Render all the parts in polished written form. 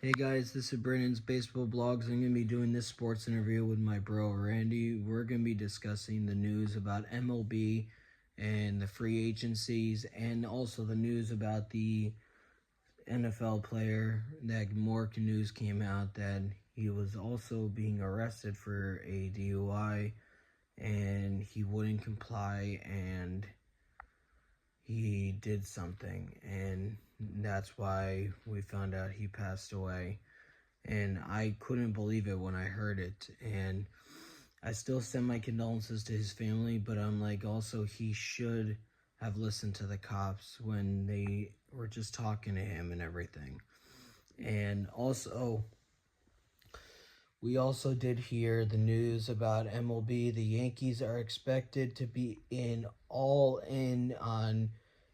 Hey guys, this is Brandon's Baseball Blogs. I'm going to be doing this sports interview with my bro Randy. We're going to be discussing the news about MLB and the free agencies, and also the news about the NFL player. That more news came out that he was also being arrested for a DUI and he wouldn't comply, and he did something, and that's why we found out he passed away. And I couldn't believe it when I heard it, and I still send my condolences to his family, but I'm like, also, he should have listened to the cops when they were just talking to him and everything. And also, we also did hear the news about MLB. The Yankees are expected to be all in on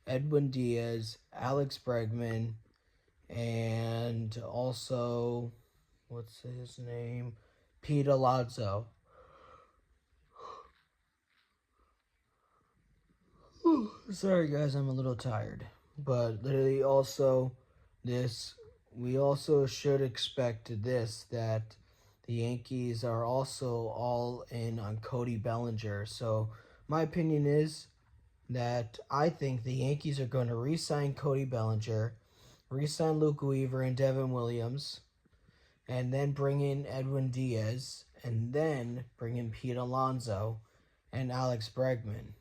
Edwin Diaz, Alex Bregman, and also, what's his name? Pete Alonso. Sorry guys, I'm a little tired. But literally also we also should expect this, that the Yankees are also all in on Cody Bellinger. So my opinion is that I think the Yankees are going to re-sign Cody Bellinger, re-sign Luke Weaver and Devin Williams, and then bring in Edwin Diaz, and then bring in Pete Alonso and Alex Bregman.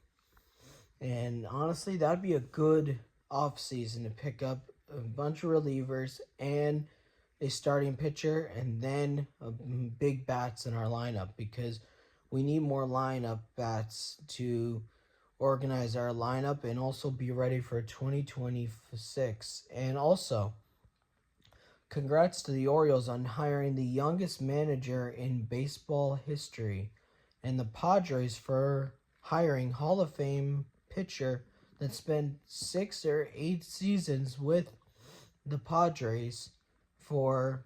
And honestly, that'd be a good offseason to pick up a bunch of relievers and a starting pitcher, and then big bats in our lineup, because we need more lineup bats to organize our lineup and also be ready for 2026. And also, congrats to the Orioles on hiring the youngest manager in baseball history, and the Padres for hiring Hall of Fame pitcher that spent 6 or 8 seasons with the Padres for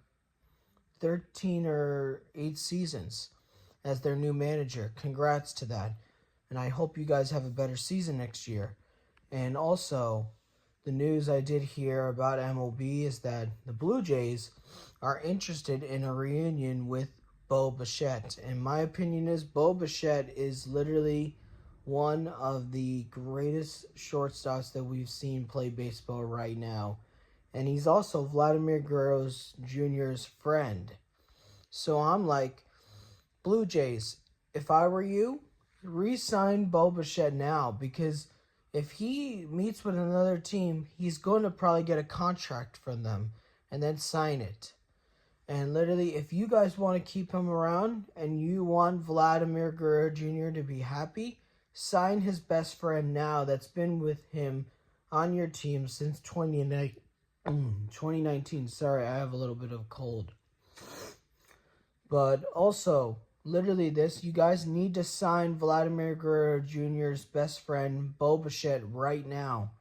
13 or 8 seasons as their new manager. Congrats to that. And I hope you guys have a better season next year. And also, the news I did hear about MLB is that the Blue Jays are interested in a reunion with Bo Bichette. And my opinion is Bo Bichette is literally one of the greatest shortstops that we've seen play baseball right now. And he's also Vladimir Guerrero Jr.'s friend. So I'm like, Blue Jays, if I were you, re-sign Bo Bichette now, because if he meets with another team, he's going to probably get a contract from them and then sign it. And literally, if you guys want to keep him around and you want Vladimir Guerrero Jr. to be happy, sign his best friend now that's been with him on your team since 2019. Sorry, I have a little bit of a cold. But also, literally you guys need to sign Vladimir Guerrero Jr.'s best friend, Bo Bichette, right now.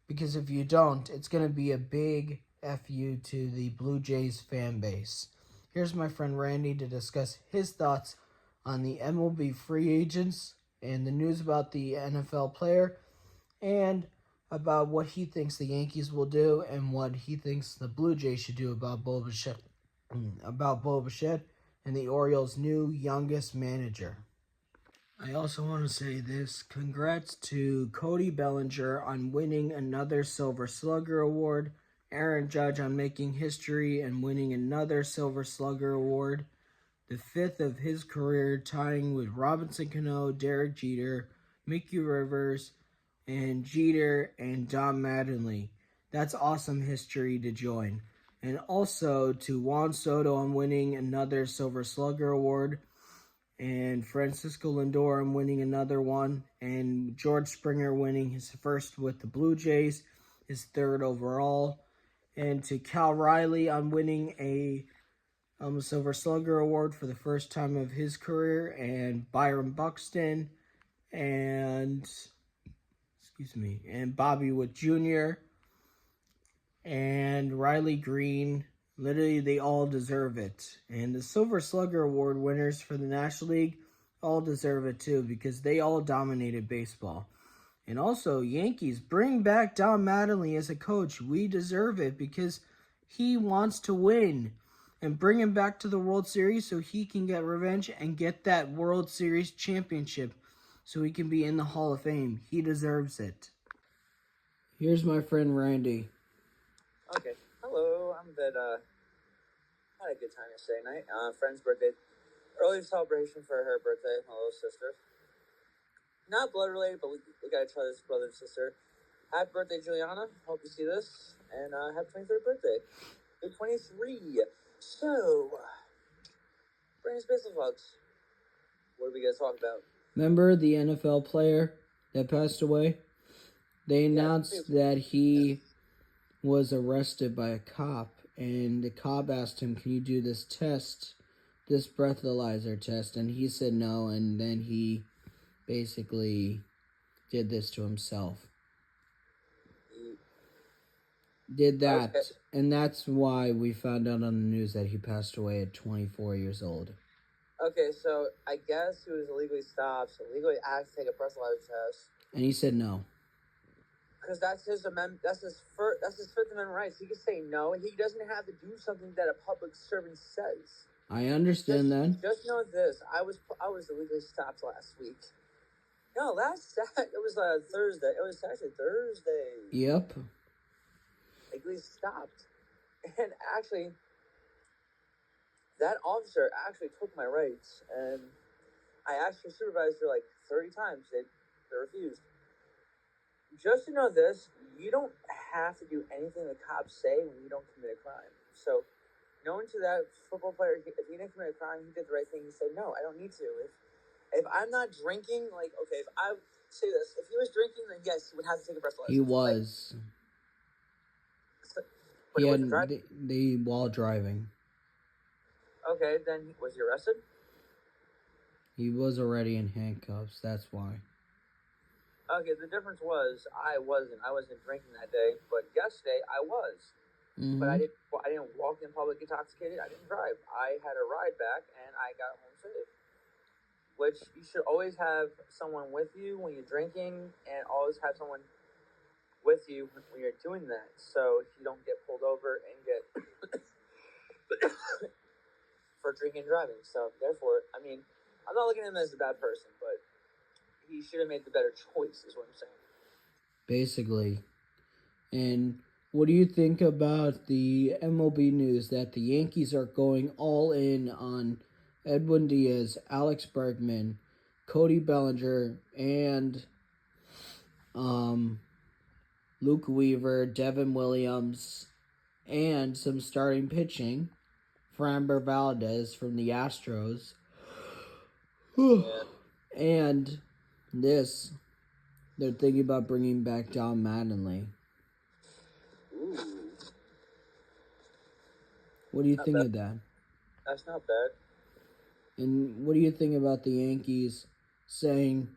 Because if you don't, it's going to be a big FU to the Blue Jays fan base. Here's my friend Randy to discuss his thoughts on the MLB free agents and the news about the NFL player, and about what he thinks the Yankees will do and what he thinks the Blue Jays should do about Bo Bichette and the Orioles' new youngest manager. I also want to say this. Congrats to Cody Bellinger on winning another Silver Slugger Award, Aaron Judge on making history and winning another Silver Slugger Award, the 5th of his career, tying with Robinson Cano, Derek Jeter, Mickey Rivers, and Jeter and Don Mattingly. That's awesome history to join. And also to Juan Soto on winning another Silver Slugger Award, and Francisco Lindor on winning another one, and George Springer winning his first with the Blue Jays, his 3rd overall, and to Cal Riley on winning a Silver Slugger Award for the first time of his career, and Byron Buxton, and Bobby Witt Jr., and Riley Green. Literally, they all deserve it. And the Silver Slugger Award winners for the National League all deserve it too, because they all dominated baseball. And also, Yankees, bring back Don Mattingly as a coach. We deserve it, because He wants to win and bring him back to the World Series so he can get revenge and get that World Series championship so he can be in the Hall of Fame. He deserves it. Here's my friend Randy. Okay. Hello. I'm had a good time yesterday night. Friend's birthday. Early celebration for her birthday, my little sister. Not blood related, but we got each other's brother and sister. Happy birthday, Juliana. Hope you see this. And happy 23rd birthday. You're 23. So, bring us business vlogs. What are we going to talk about? Remember the NFL player that passed away? They announced that he was arrested by a cop, and the cop asked him, "Can you do this test, this breathalyzer test?" And he said no, and then he basically did this to himself. Did that, okay. And that's why we found out on the news that he passed away at 24 years old. Okay, so I guess he was illegally stopped, illegally asked to take a breathalyzer test. And he said no. Because that's his Fifth Amendment rights. He can say no, and he doesn't have to do something that a public servant says. I understand that. Just know this: I was illegally stopped last week. No, it was Thursday. It was actually Thursday. Yep. Legally stopped, and actually, that officer actually took my rights, and I asked your supervisor like 30 times. They refused. Just to know this, you don't have to do anything the cops say when you don't commit a crime. So, knowing to that football player, if he didn't commit a crime, he did the right thing. He said, no, I don't need to. If I'm not drinking, like, okay, if I say this, if he was drinking, then yes, he would have to take a breathalyzer. He was. But he wasn't driving? While driving. Okay, then was he arrested? He was already in handcuffs, that's why. Okay, the difference was I wasn't drinking that day, but yesterday I was. Mm-hmm. But I didn't walk in public intoxicated. I didn't drive. I had a ride back, and I got home safe. Which you should always have someone with you when you're drinking, and always have someone with you when you're doing that, so you don't get pulled over and get for drinking and driving. So therefore, I mean, I'm not looking at him as a bad person, but he should have made the better choice, is what I'm saying. Basically. And what do you think about the MLB news that the Yankees are going all in on Edwin Diaz, Alex Bregman, Cody Bellinger, and Luke Weaver, Devin Williams, and some starting pitching, Framber Valdez from the Astros, and they're thinking about bringing back Don Mattingly. Ooh. What do you think of that? That's not bad. And what do you think about the Yankees saying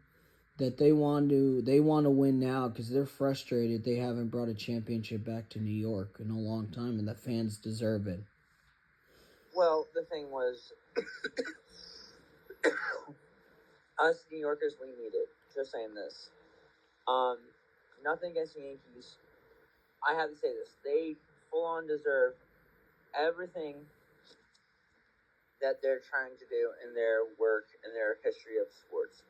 that they want to win now because they're frustrated they haven't brought a championship back to New York in a long time, and the fans deserve it? Well, the thing was, us New Yorkers, we need it. Just saying this. Nothing against the Yankees. I have to say this. They full-on deserve everything that they're trying to do in their work and their history of sports.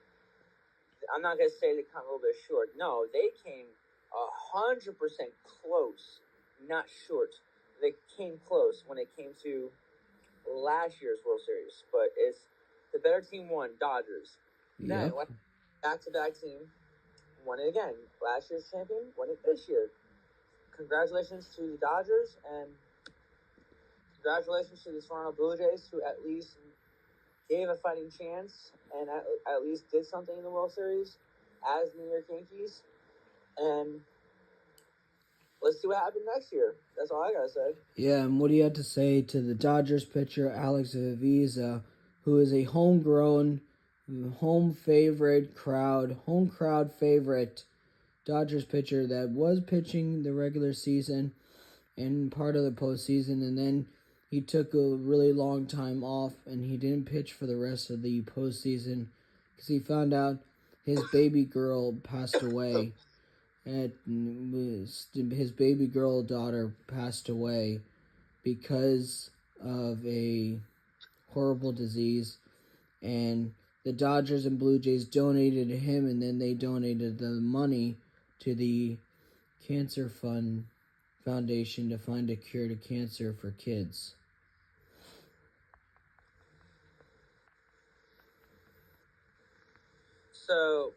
I'm not going to say they come a little bit short. No, they came 100% close, not short. They came close when it came to last year's World Series. But it's the better team won, Dodgers. Then, back-to-back team won it again. Last year's champion won it this year. Congratulations to the Dodgers, and congratulations to the Toronto Blue Jays, who at least gave a fighting chance and at least did something in the World Series as New York Yankees. And let's see what happens next year. That's all I gotta say. Yeah, and what do you have to say to the Dodgers pitcher Alex Avisa, who is a homegrown, home crowd favorite Dodgers pitcher that was pitching the regular season and part of the postseason, and then he took a really long time off and he didn't pitch for the rest of the postseason because he found out his baby girl passed away. His baby girl daughter passed away because of a horrible disease, and the Dodgers and Blue Jays donated to him, and then they donated the money to the Cancer Fund Foundation to find a cure to cancer for kids. So,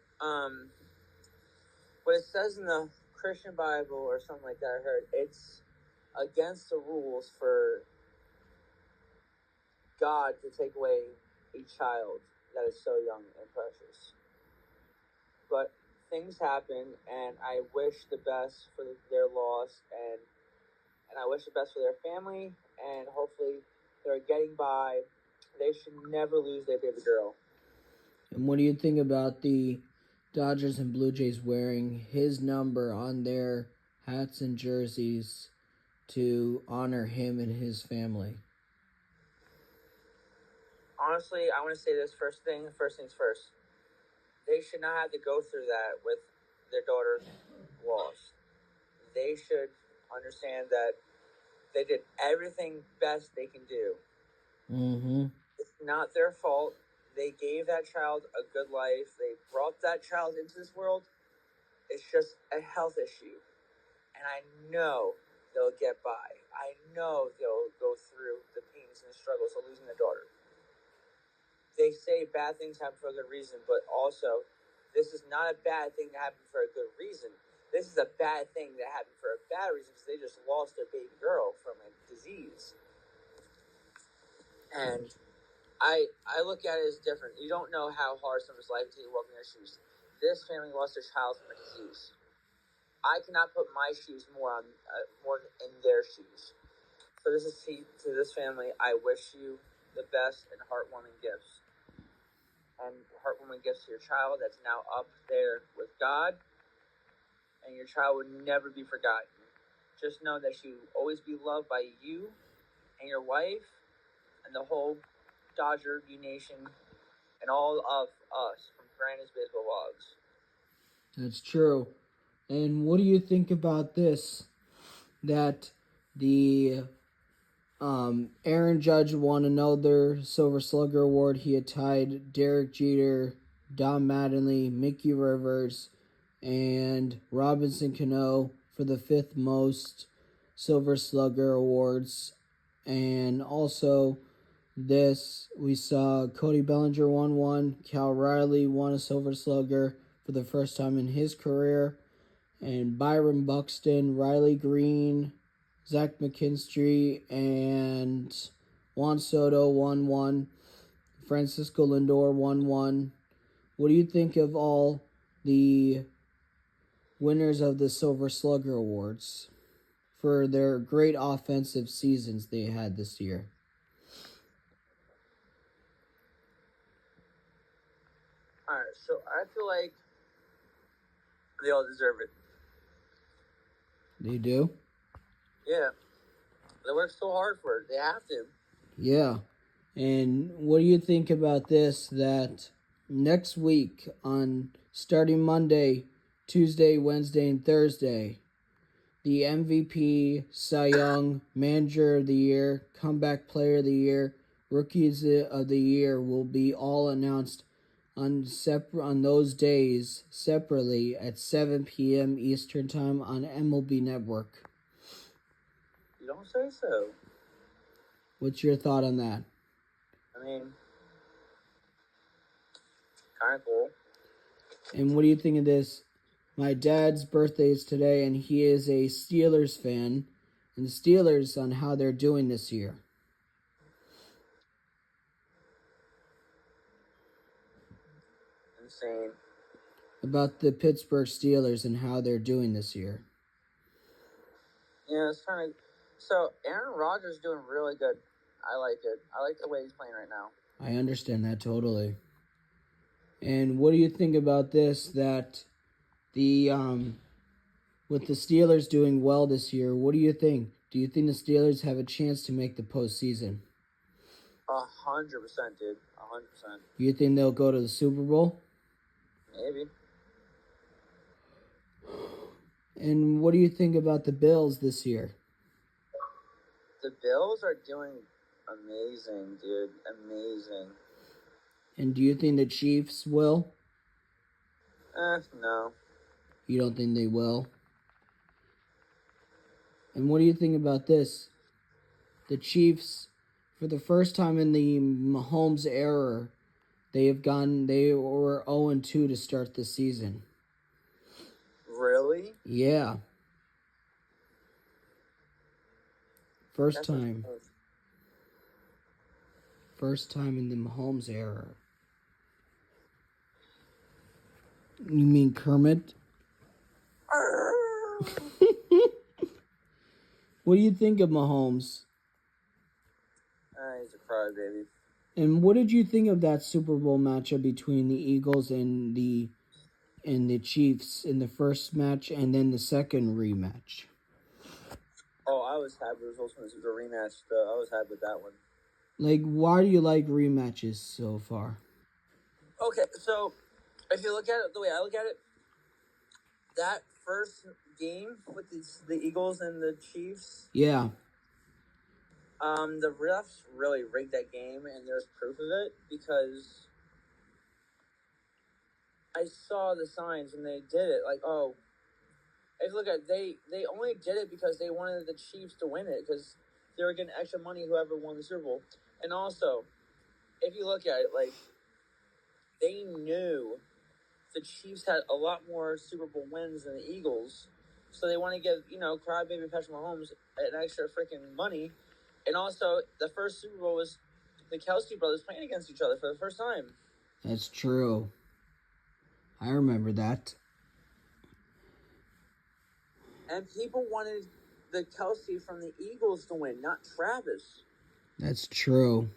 what it says in the Christian Bible or something like that, I heard it's against the rules for God to take away a child that is so young and precious. But things happen, and I wish the best for their loss, and I wish the best for their family, and hopefully they're getting by. They should never lose their baby girl. And what do you think about the Dodgers and Blue Jays wearing his number on their hats and jerseys to honor him and his family? Honestly, I want to say this first things first. They should not have to go through that with their daughter's loss. They should understand that they did everything best they can do. Mm-hmm. It's not their fault. They gave that child a good life. They brought that child into this world. It's just a health issue. And I know they'll get by. I know they'll go through the pains and the struggles of losing their daughter. They say bad things happen for a good reason, but also, this is not a bad thing to happen for a good reason. This is a bad thing that happened for a bad reason because they just lost their baby girl from a disease. And I look at it as different. You don't know how hard someone's life until you walk in their shoes. This family lost their child from a disease. I cannot put my shoes more in their shoes. So this is to this family. I wish you the best and heartwarming gifts. And heartwarming gifts to your child that's now up there with God, and your child would never be forgotten. Just know that she will always be loved by you and your wife and the whole Dodger Nation and all of us from Brandon's Baseball Logs. That's true. And what do you think about this? That the Aaron Judge won another Silver Slugger award. He had tied Derek Jeter, Don Mattingly, Mickey Rivers, and Robinson Cano for the fifth most Silver Slugger awards. And also, we saw Cody Bellinger won one, Cal Riley won a Silver Slugger for the first time in his career, and Byron Buxton, Riley Green, Zach McKinstry, and Juan Soto won one. Francisco Lindor won one. What do you think of all the winners of the Silver Slugger Awards for their great offensive seasons they had this year? All right, so I feel like they all deserve it. They do? Yeah, they work so hard for it. They have to. Yeah. And what do you think about this? That next week, on starting Monday, Tuesday, Wednesday, and Thursday, the MVP, Cy Young, Manager of the Year, Comeback Player of the Year, Rookies of the Year will be all announced on those days separately at 7 p.m. Eastern Time on MLB Network. You don't say so. What's your thought on that? I mean, kind of cool. And what do you think of this? My dad's birthday is today, and he is a Steelers fan. And the Steelers on how they're doing this year. Insane. About the Pittsburgh Steelers and how they're doing this year. Yeah, it's kind of. So Aaron Rodgers is doing really good. I like it. I like the way he's playing right now. I understand that totally. And what do you think about this? That the with the Steelers doing well this year, what do you think? Do you think the Steelers have a chance to make the postseason? 100%, dude. 100%. You think they'll go to the Super Bowl? Maybe. And what do you think about the Bills this year? The Bills are doing amazing, dude. Amazing. And do you think the Chiefs will? No. You don't think they will? And what do you think about this? The Chiefs, for the first time in the Mahomes era, they were 0-2 to start the season. Really? Yeah. First That's time. First time in the Mahomes era. You mean Kermit? What do you think of Mahomes? He's a crybaby. And what did you think of that Super Bowl matchup between the Eagles and the Chiefs in the first match and then the second rematch? Oh, I was happy with the results when it was a rematch, though. I was happy with that one. Like, why do you like rematches so far? Okay, so if you look at it the way I look at it, that first game with the Eagles and the Chiefs, Yeah, the refs really rigged that game, and there's proof of it because I saw the signs when they did it. Like, oh, if you look at it, they only did it because they wanted the Chiefs to win it because they were getting extra money whoever won the Super Bowl. And also, if you look at it, like, they knew the Chiefs had a lot more Super Bowl wins than the Eagles, so they want to give crybaby Patrick Mahomes an extra freaking money. And also, the first Super Bowl was the Kelsey brothers playing against each other for the first time. that's true. I remember that. And people wanted the Kelsey from the Eagles to win, not Travis. That's true.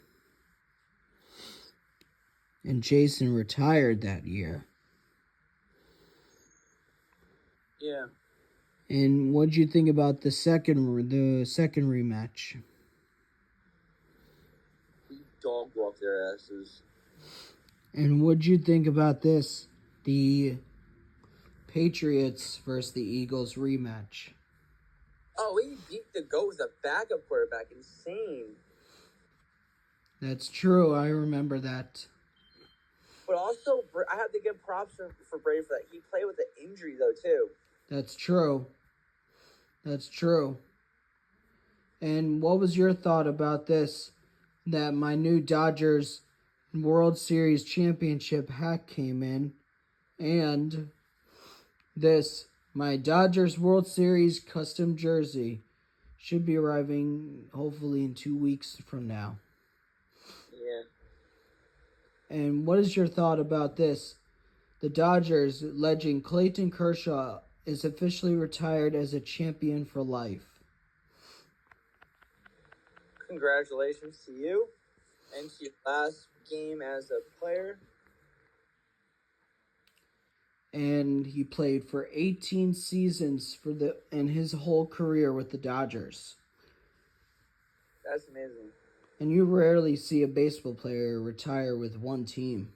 And Jason retired that year. Yeah. And what'd you think about the second rematch? He dog walked their asses. And what'd you think about this? The Patriots versus the Eagles rematch. Oh, he beat the GOAT with a backup quarterback. Insane. That's true. I remember that. But also, I have to give props for Brady for that. He played with an injury, though, too. That's true. That's true. And what was your thought about this? That my new Dodgers World Series championship hat came in, and my Dodgers World Series custom jersey should be arriving hopefully in 2 weeks from now. Yeah. And what is your thought about this? The Dodgers legend Clayton Kershaw is officially retired as a champion for life. Congratulations to you and to your last game as a player. And he played for 18 seasons in his whole career with the Dodgers. That's amazing. And you rarely see a baseball player retire with one team.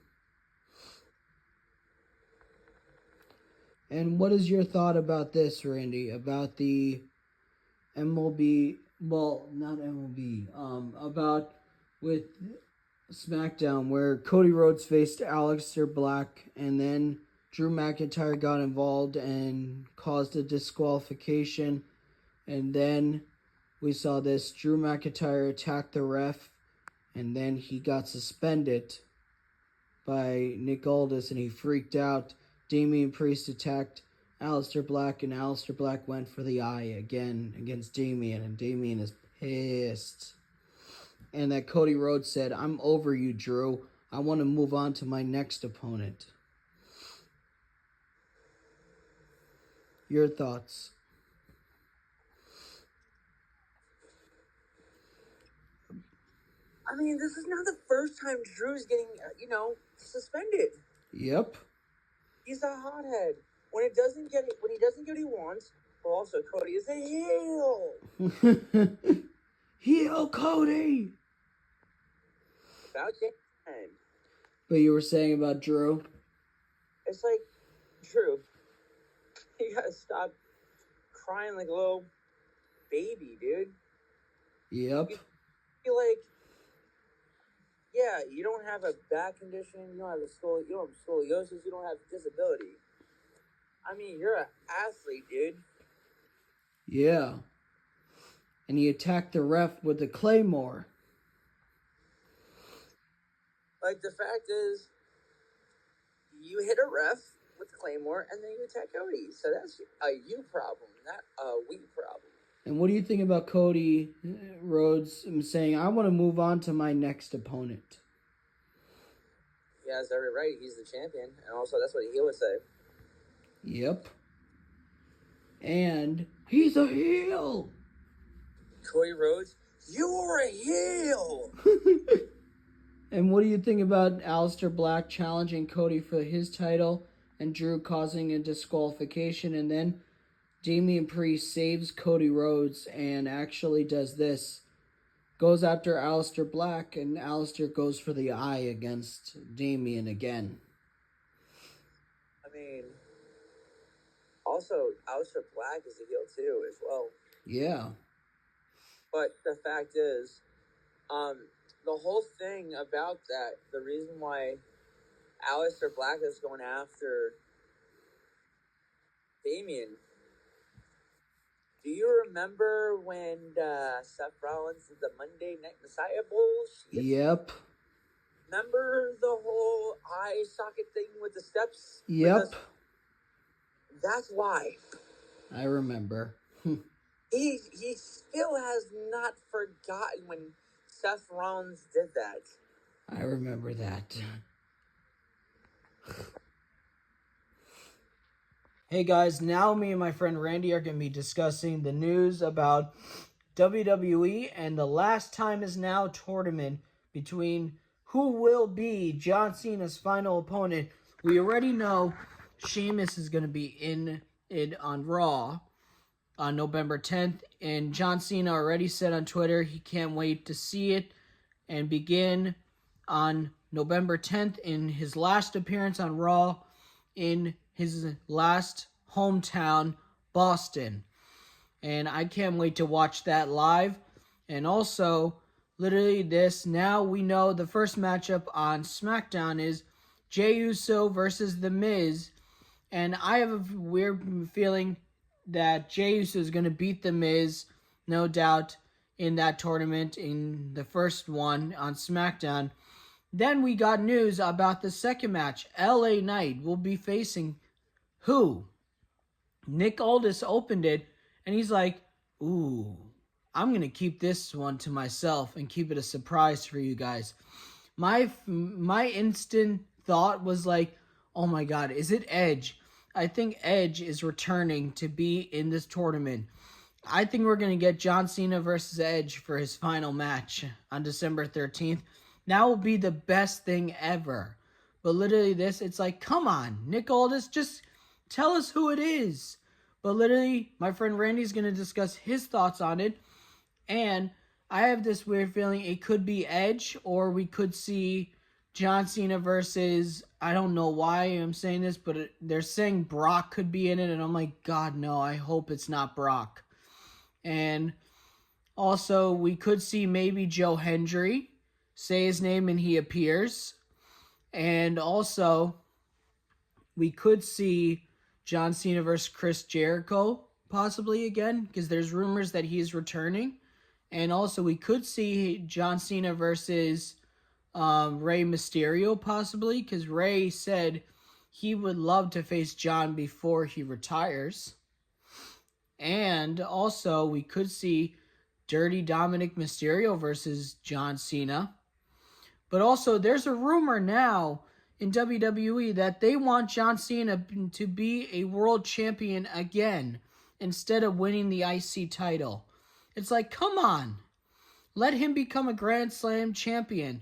And what is your thought about this, Randy? About the MLB, well, not MLB, about with SmackDown where Cody Rhodes faced Aleister Black and then Drew McIntyre got involved and caused a disqualification. And then we saw this Drew McIntyre attack the ref and then he got suspended by Nick Aldis and he freaked out. Damian Priest attacked Aleister Black and Aleister Black went for the eye again against Damian and Damian is pissed. And that Cody Rhodes said, "I'm over you, Drew. I want to move on to my next opponent." Your thoughts? I mean, this is not the first time Drew's getting, suspended. Yep. He's a hothead. When he doesn't get what he wants, well, also Cody is a heel. Heel Cody. About time. But you were saying about Drew? It's like, Drew, you gotta stop crying like a little baby, dude. Yep. You feel like, yeah, you don't have a back condition, you don't have scoliosis, you don't have disability. I mean, you're an athlete, dude. Yeah. And he attacked the ref with the claymore. Like, the fact is, you hit a ref with Claymore and then you attack Cody. So that's a you problem, not a we problem. And what do you think about Cody Rhodes saying, I want to move on to my next opponent? He has every right. He's the champion. And also, that's what he would say. Yep. And he's a heel. Cody Rhodes, you're a heel. And what do you think about Aleister Black challenging Cody for his title and Drew causing a disqualification? And then Damian Priest saves Cody Rhodes and actually does this. Goes after Aleister Black, and Aleister goes for the eye against Damian again. I mean, also, Aleister Black is a heel too, as well. Yeah. But the fact is, the whole thing about that, the reason why Aleister Black is going after Damian. Do you remember when Seth Rollins did the Monday Night Messiah bullshit? Yep. Remember the whole eye socket thing with the steps? Yep. That's why. I remember. He still has not forgotten when Seth Rollins did that. I remember that. Hey guys, now me and my friend Randy are going to be discussing the news about WWE and the Last Time Is Now tournament between who will be John Cena's final opponent. We already know Sheamus is going to be in it on Raw on November 10th, and John Cena already said on Twitter he can't wait to see it and begin on November 10th in his last appearance on Raw in his last hometown, Boston. And I can't wait to watch that live. And also, literally this, now we know the first matchup on SmackDown is Jey Uso versus The Miz. And I have a weird feeling that Jey Uso is going to beat The Miz, no doubt, in that tournament, in the first one on SmackDown. Then we got news about the second match. LA Knight will be facing who? Nick Aldis opened it, and he's like, ooh, I'm going to keep this one to myself and keep it a surprise for you guys. My instant thought was like, oh my God, is it Edge? I think Edge is returning to be in this tournament. I think we're going to get John Cena versus Edge for his final match on December 13th. That will be the best thing ever. But literally this, it's like, come on, Nick Aldis, just tell us who it is. But literally, my friend Randy's going to discuss his thoughts on it. And I have this weird feeling it could be Edge, or we could see John Cena versus, I don't know why I'm saying this, but they're saying Brock could be in it. And I'm like, God, no, I hope it's not Brock. And also, we could see maybe Joe Hendry say his name and he appears. And also, we could see John Cena versus Chris Jericho possibly again, because there's rumors that he's returning. And also, we could see John Cena versus Rey Mysterio possibly, because Rey said he would love to face John before he retires. And also, we could see Dirty Dominic Mysterio versus John Cena. But also, there's a rumor now in WWE that they want John Cena to be a world champion again instead of winning the IC title. It's like, come on. Let him become a Grand Slam champion.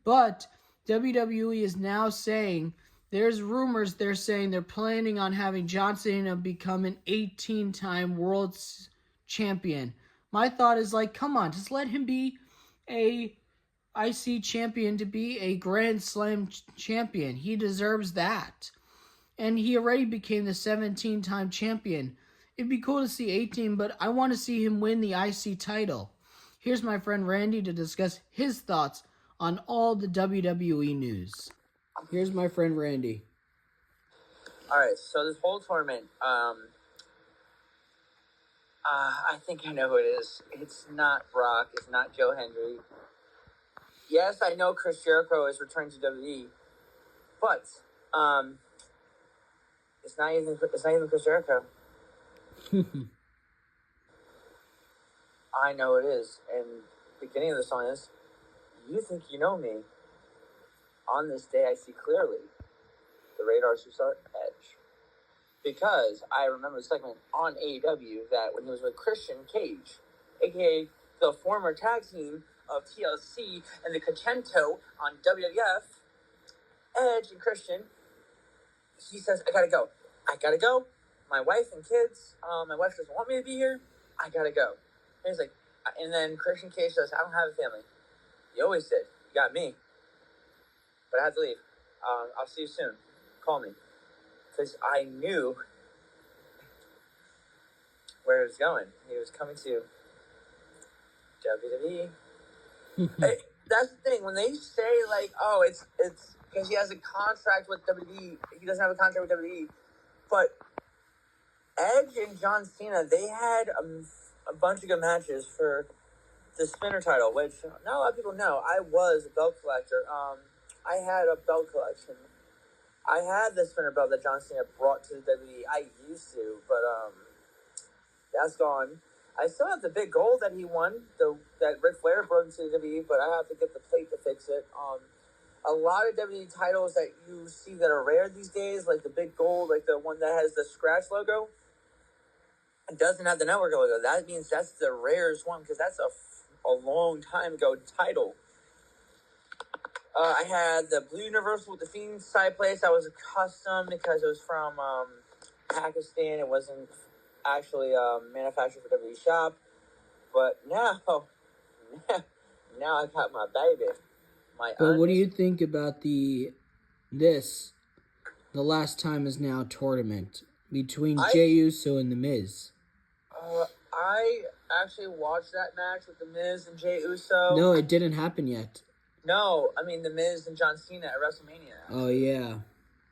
But WWE is now saying, there's rumors they're saying they're planning on having John Cena become an 18-time world champion. My thought is like, come on, just let him be a IC champion to be a Grand Slam champion. He deserves that. And he already became the 17-time champion. It'd be cool to see 18, but I want to see him win the IC title. Here's my friend Randy to discuss his thoughts on all the WWE news. Here's my friend Randy. All right, so this whole tournament, I think I know who it is. It's not Brock. It's not Joe Hendry. Yes, I know Chris Jericho is returning to WWE, but it's not even Chris Jericho. I know it is, and the beginning of the song is, "You think you know me? On this day, I see clearly. The radar superstar Edge." Because I remember the segment on AEW that when he was with Christian Cage, aka the former tag team of TLC and the Contento on WWF, Edge and Christian, he says, "I gotta go. I gotta go. My wife and kids. My wife doesn't want me to be here. I gotta go." And he's like, and then Christian Cage says, "I don't have a family. You always did. You got me. But I have to leave. I'll see you soon. Call me." Because I knew where he was going. He was coming to WWE. Hey, that's the thing. When they say, like, oh, it's because he has a contract with WWE. He doesn't have a contract with WWE. But Edge and John Cena, they had a bunch of good matches for the spinner title, which not a lot of people know. I was a belt collector. I had a belt collection. I had the spinner belt that John Cena brought to the WWE. I used to, but that's gone. I still have the big gold that he won, that Ric Flair brought into the WWE, but I have to get the plate to fix it. A lot of WWE titles that you see that are rare these days, like the big gold, like the one that has the scratch logo, it doesn't have the network logo. That means that's the rarest one because that's a long time ago title. I had the Blue Universal with the Fiend side place. That was a custom because it was from Pakistan. It wasn't actually manufactured for WWE shop. But now I got my baby. But what do you think about the Last Time Is Now tournament between Jey Uso and The Miz? I actually watched that match with The Miz and Jey Uso. No, it didn't happen yet. No, I mean The Miz and John Cena at WrestleMania. Oh, yeah.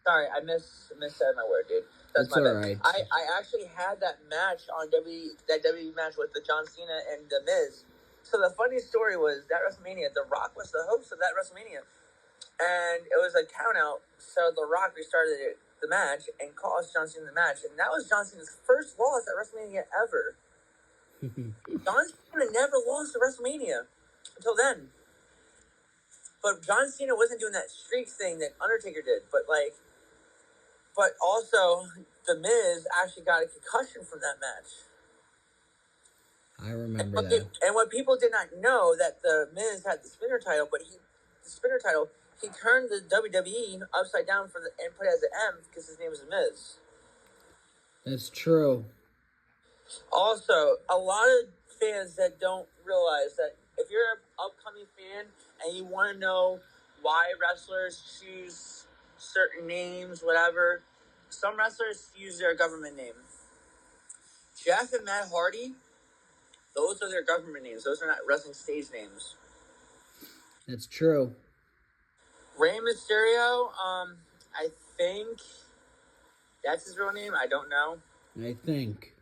Sorry, I missaid my word, dude. That's my bad. Right. I actually had that match on WWE match with the John Cena and The Miz. So the funny story was that WrestleMania, The Rock was the host of that WrestleMania. And it was a count out. So The Rock restarted the match and cost John Cena the match. And that was John Cena's first loss at WrestleMania ever. John Cena never lost at WrestleMania until then. But John Cena wasn't doing that streak thing that Undertaker did. But also, The Miz actually got a concussion from that match. I remember that. And what people did not know, that The Miz had the spinner title, he turned the WWE upside down and put it as an M because his name was The Miz. That's true. Also, a lot of fans that don't realize that if you're an upcoming fan and you want to know why wrestlers choose certain names, whatever, some wrestlers use their government name. Jeff and Matt Hardy, those are their government names. Those are not wrestling stage names. That's true. Rey Mysterio, I think that's his real name. I don't know. I think.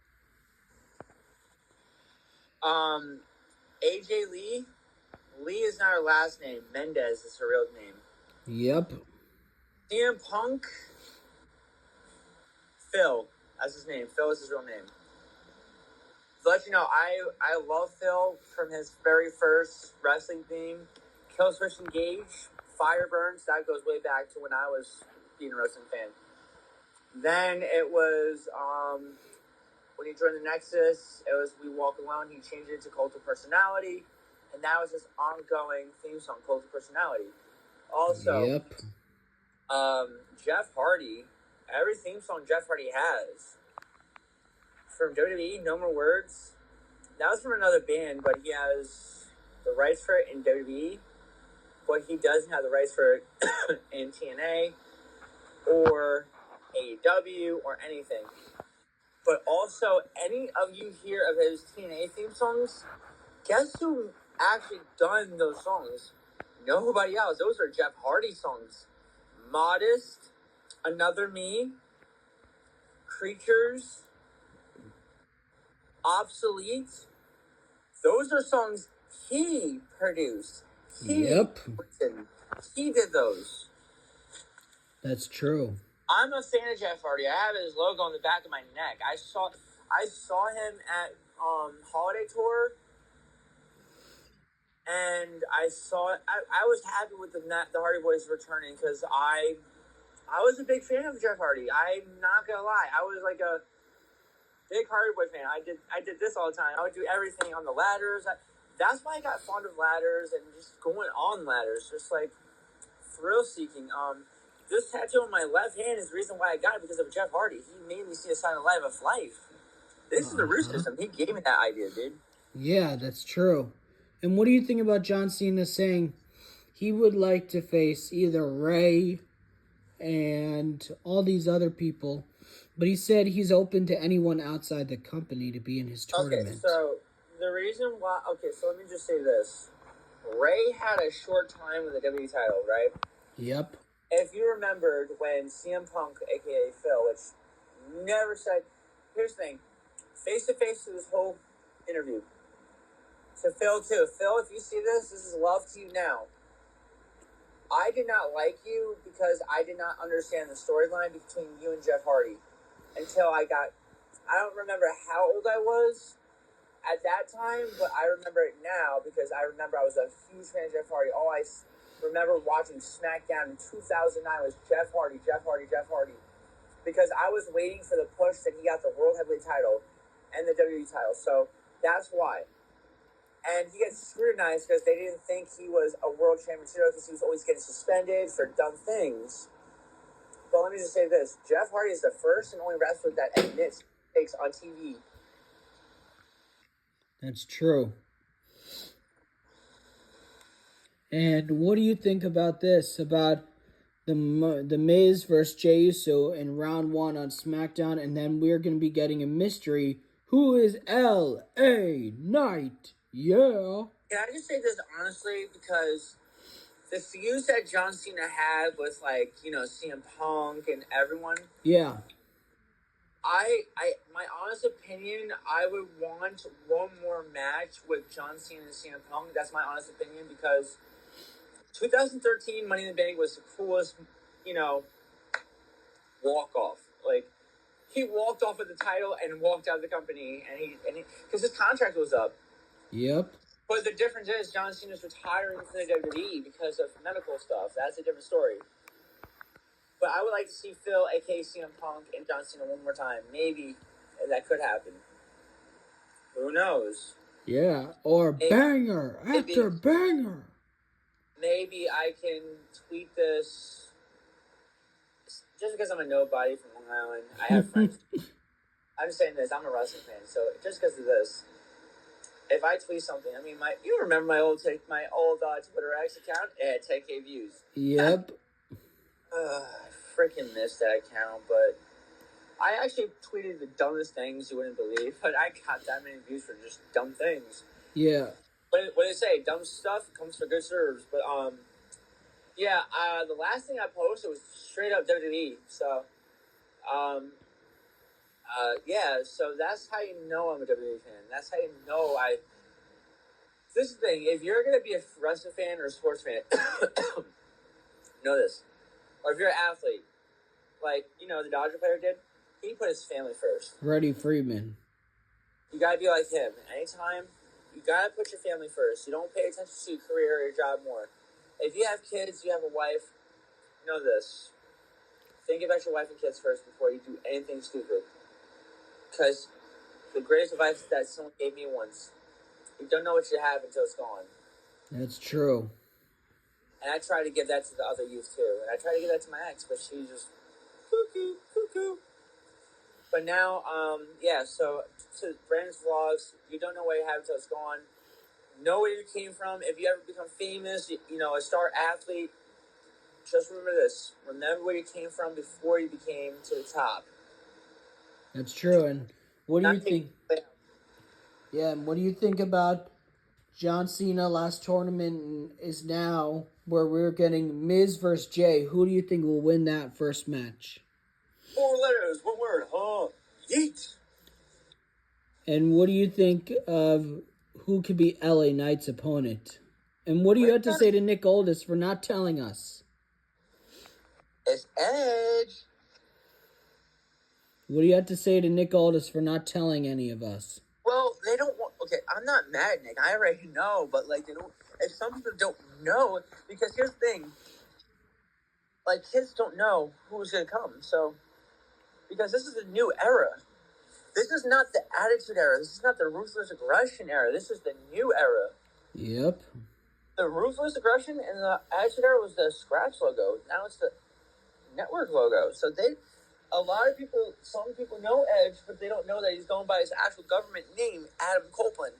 AJ Lee. Lee is not her last name. Mendez is her real name. Yep. CM Punk. Phil. That's his name. Phil is his real name. To let you know, I love Phil from his very first wrestling theme. Killswitch Engage. Fireburns. That goes way back to when I was being a wrestling fan. Then it was when he joined the Nexus, it was We Walk Alone. He changed it to Cult of Personality, and that was his ongoing theme song, Cult of Personality. Also, yep. Jeff Hardy, every theme song Jeff Hardy has from WWE, No More Words. That was from another band, but he has the rights for it in WWE, but he doesn't have the rights for it in TNA or AEW or anything. But also, any of you hear of his TNA theme songs, Guess who actually done those songs? Nobody else. Those are Jeff Hardy songs. Modest, Another Me, Creatures, Obsolete. Those are songs he produced. Yep. He did those. That's true. I'm a fan of Jeff Hardy. I have his logo on the back of my neck. I saw him at Holiday Tour, and I was happy with the Hardy Boys returning because I was a big fan of Jeff Hardy. I'm not gonna lie, I was like a big Hardy Boy fan. I did this all the time. I would do everything on the ladders. That's why I got fond of ladders and just going on ladders, just like thrill seeking. This tattoo on my left hand is the reason why I got it, because of Jeff Hardy. He made me see a sign of life. This is the root system. He gave me that idea, dude. Yeah, that's true. And what do you think about John Cena saying he would like to face either Ray and all these other people, but he said he's open to anyone outside the company to be in his tournament? Okay, so the reason why... Okay, so let me just say this. Ray had a short time with the WWE title, right? Yep. If you remembered when CM Punk, a.k.a. Phil, which never said... Here's the thing. Face-to-face to this whole interview. To Phil, too. Phil, if you see this is love to you now. I did not like you because I did not understand the storyline between you and Jeff Hardy until I don't remember how old I was at that time, but I remember it now because I remember I was a huge fan of Jeff Hardy. All I remember watching SmackDown in 2009 was Jeff Hardy. Because I was waiting for the push that he got the World Heavyweight title and the WWE title. So that's why. And he gets scrutinized because they didn't think he was a world champion because he was always getting suspended for dumb things. But let me just say this. Jeff Hardy is the first and only wrestler that admits mistakes on TV. That's true. And what do you think about this? About the Miz versus Jey Uso in round 1 on SmackDown, and then we're going to be getting a mystery. Who is L.A. Knight? Yeah. Can I just say this honestly? Because the feuds that John Cena had with, like, CM Punk and everyone. Yeah. My honest opinion, I would want one more match with John Cena and CM Punk. That's my honest opinion, because 2013 Money in the Bank was the coolest, walk-off. Like, he walked off with the title and walked out of the company, and because his contract was up. Yep. But the difference is John Cena's retiring from the WWE because of medical stuff. That's a different story. But I would like to see Phil, a.k.a. CM Punk, and John Cena one more time. Maybe that could happen. Who knows? Yeah, or banger after banger. Maybe I can tweet this just because I'm a nobody from Long Island. I have friends. I'm saying this. I'm a wrestling fan, so just because of this, if I tweet something, I mean, you remember my old Twitter X account? It had 10K views. Yep. I freaking missed that account, but I actually tweeted the dumbest things you wouldn't believe, but I got that many views for just dumb things. Yeah. What did it say? Dumb stuff comes for good serves. But, the last thing I posted was straight up WWE. So, so that's how you know I'm a WWE fan. That's how you know This is the thing. If you're going to be a wrestling fan or a sports fan, know this. Or if you're an athlete, like, the Dodger player did, he put his family first. Freddie Freeman. You got to be like him. Anytime, you got to put your family first. You don't pay attention to your career or your job more. If you have kids, you have a wife, know this. Think about your wife and kids first before you do anything stupid. Because the greatest advice that someone gave me once, you don't know what you have until it's gone. That's true. And I try to give that to the other youth too. And I try to give that to my ex, but she's just cuckoo. But now, so to Brandon's vlogs, you don't know what you have until it's gone. Know where you came from. If you ever become famous, a star athlete, just remember this. Remember where you came from before you became to the top. That's true. And what do you think? Yeah, and what do you think about John Cena last tournament is now where we're getting Miz versus Jay. Who do you think will win that first match? 4 letters, 1 word, yeet. And what do you think of who could be LA Knight's opponent? And what do you have to say to Nick Aldis for not telling us? It's Edge. What do you have to say to Nick Aldis for not telling any of us? Well, they don't want. Okay, I'm not mad at Nick. I already know, but like, they don't. If some people don't know, because here's the thing. Like, kids don't know who's gonna come. So, because this is a new era. This is not the Attitude Era. This is not the Ruthless Aggression Era. This is the new era. Yep. The Ruthless Aggression and the Attitude Era was the Scratch logo. Now it's the Network logo. So a lot of people, some people know Edge, but they don't know that he's going by his actual government name, Adam Copeland.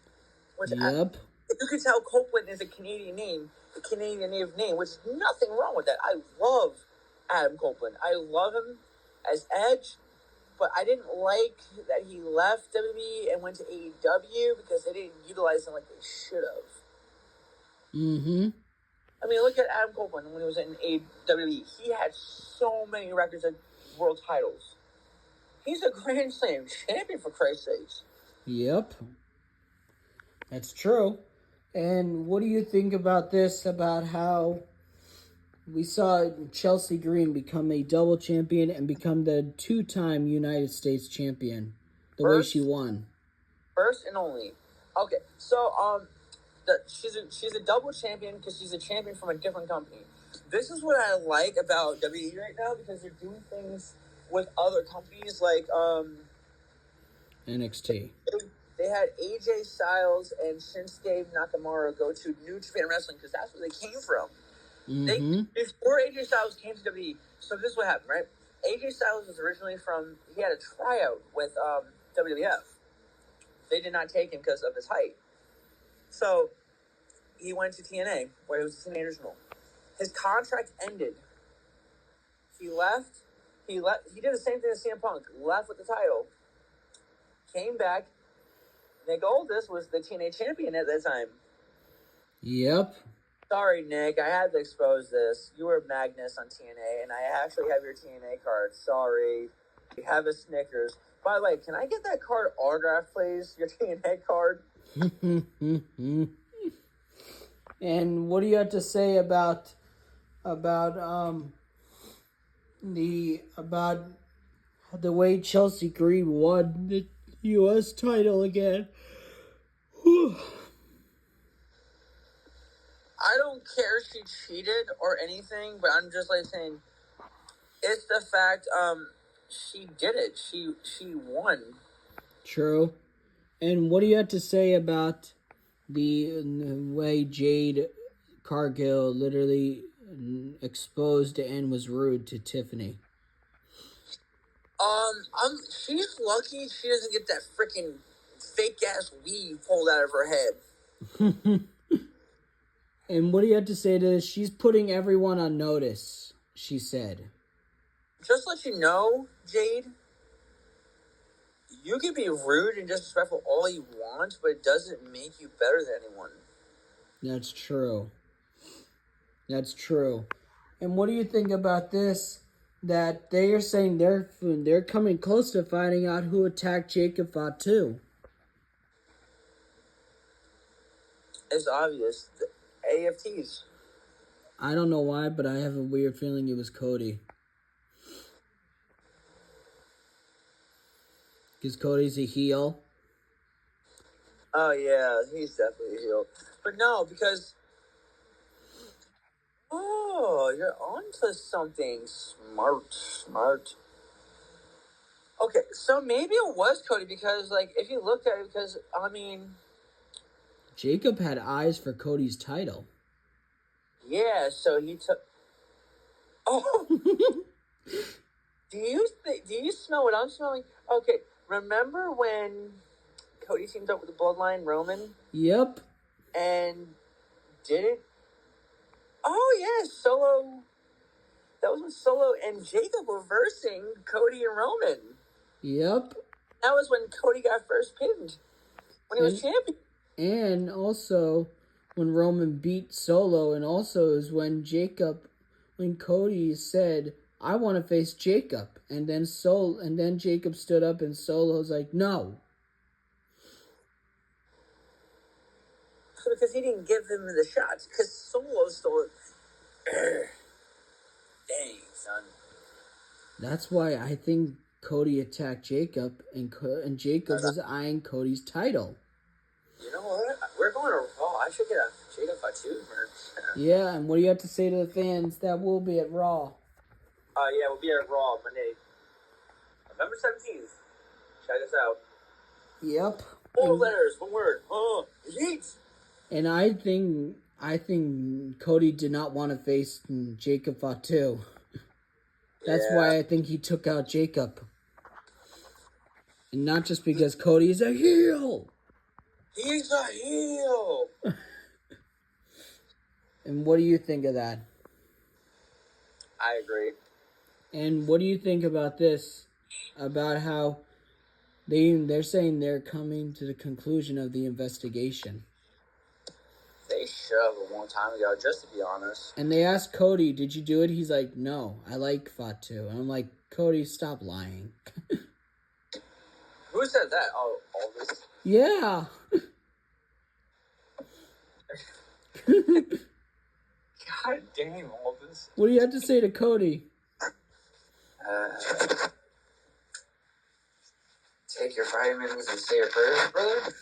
Which Yep. You can tell Copeland is a Canadian name, a Canadian native name, which is nothing wrong with that. I love Adam Copeland. I love him as Edge, but I didn't like that he left WWE and went to AEW because they didn't utilize him like they should have. Mm-hmm. I mean, look at Adam Copeland when he was in AEW. He had so many records of world titles. He's a Grand Slam champion, for Christ's sakes. Yep. That's true. And what do you think about this, about how we saw Chelsea Green become a double champion and become the 2-time United States champion, way she won? First and only. Okay, so, she's a double champion because she's a champion from a different company. This is what I like about WWE right now, because they're doing things with other companies like NXT. They had AJ Styles and Shinsuke Nakamura go to New Japan Wrestling because that's where they came from. Mm-hmm. Before AJ Styles came to WWE, so this is what happened, right? AJ Styles was originally he had a tryout with WWF. They did not take him because of his height. So he went to TNA, where he was a TNA original. His contract ended. He left. He did the same thing as CM Punk. Left with the title. Came back. Nick Aldis was the TNA champion at that time. Yep. Sorry, Nick. I had to expose this. You were Magnus on TNA, and I actually have your TNA card. Sorry. You have a Snickers. By the way, can I get that card autographed, please? Your TNA card? And what do you have to say about the way Chelsea Green won the U.S. title again? I don't care if she cheated or anything, but I'm just like saying, it's the fact she did it. She won. True. And what do you have to say about the way Jade Cargill literally exposed and was rude to Tiffany? She's lucky she doesn't get that freaking fake ass weave pulled out of her head. And what do you have to say to this? She's putting everyone on notice, she said. Just to let you know, Jade, you can be rude and disrespectful all you want, but it doesn't make you better than anyone. That's true. That's true. And what do you think about this? That they are saying they're coming close to finding out who attacked Jacob Fatu. It's obvious. The AFTs. I don't know why, but I have a weird feeling it was Cody. Because Cody's a heel. Oh, yeah, he's definitely a heel. But no, because... Oh, you're onto something. Smart. Okay, so maybe it was Cody because, like, if you looked at it, because, I mean... Jacob had eyes for Cody's title. Yeah, so he took... Oh! Do you smell what I'm smelling? Okay, remember when Cody teamed up with the Bloodline Roman? Yep. And didn't... Oh, yeah, Solo... That was when Solo and Jacob were versing Cody and Roman. Yep. That was when Cody got first pinned. When he was champion. And also, when Roman beat Solo, and also is when Cody said, "I want to face Jacob," and then Jacob stood up, and Solo's like, "No." Because he didn't give him the shots. Because Solo stole it. Dang, son. That's why I think Cody attacked Jacob, and Jacob was eyeing Cody's title. You know what? We're going to Raw. I should get a Jacob Fatu merch. Yeah, and what do you have to say to the fans that will be at Raw? Yeah, we'll be at Raw Monday, November 17th. Check us out. Yep. 4 letters, 1 word. Yeet. And I think Cody did not want to face Jacob Fatu. That's why I think he took out Jacob. And not just because Cody is a heel. He's a heel. And what do you think of that? I agree. And what do you think about this? About how they're saying they're coming to the conclusion of the investigation. They should have a long time ago, just to be honest. And they asked Cody, "Did you do it?" He's like, "No, I like Fatu." And I'm like, "Cody, stop lying." Who said that? Oh, Aldous. Yeah. God damn, Aldous. What do you have to say to Cody? Take your vitamins and say your prayers, brother.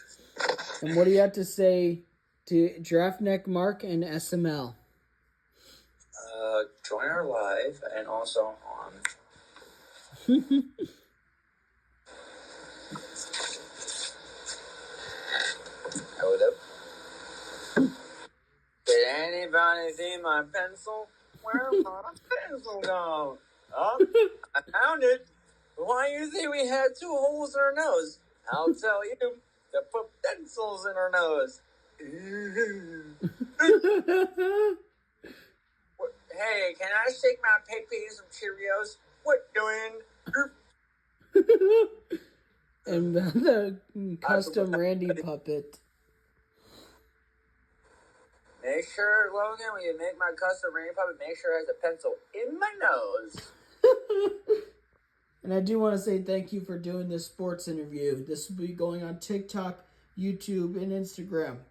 And what do you have to say to Draftneck Mark and SML? Join our live and also on. Hold up. Did anybody see my pencil? Where's my pencil gone? Oh, I found it. Why you think we had 2 holes in our nose? I'll tell you. To put pencils in our nose. Hey, can I shake my pee-pee some Cheerios? What doing? And the custom Randy puppet. Make sure, Logan, when you make my custom Randy puppet, make sure it has a pencil in my nose. And I do want to say thank you for doing this sports interview. This will be going on TikTok, YouTube, and Instagram.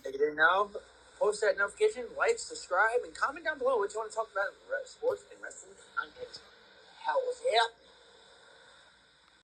If you didn't know, post that notification, like, subscribe, and comment down below what you want to talk about in sports and wrestling content. Hell yeah.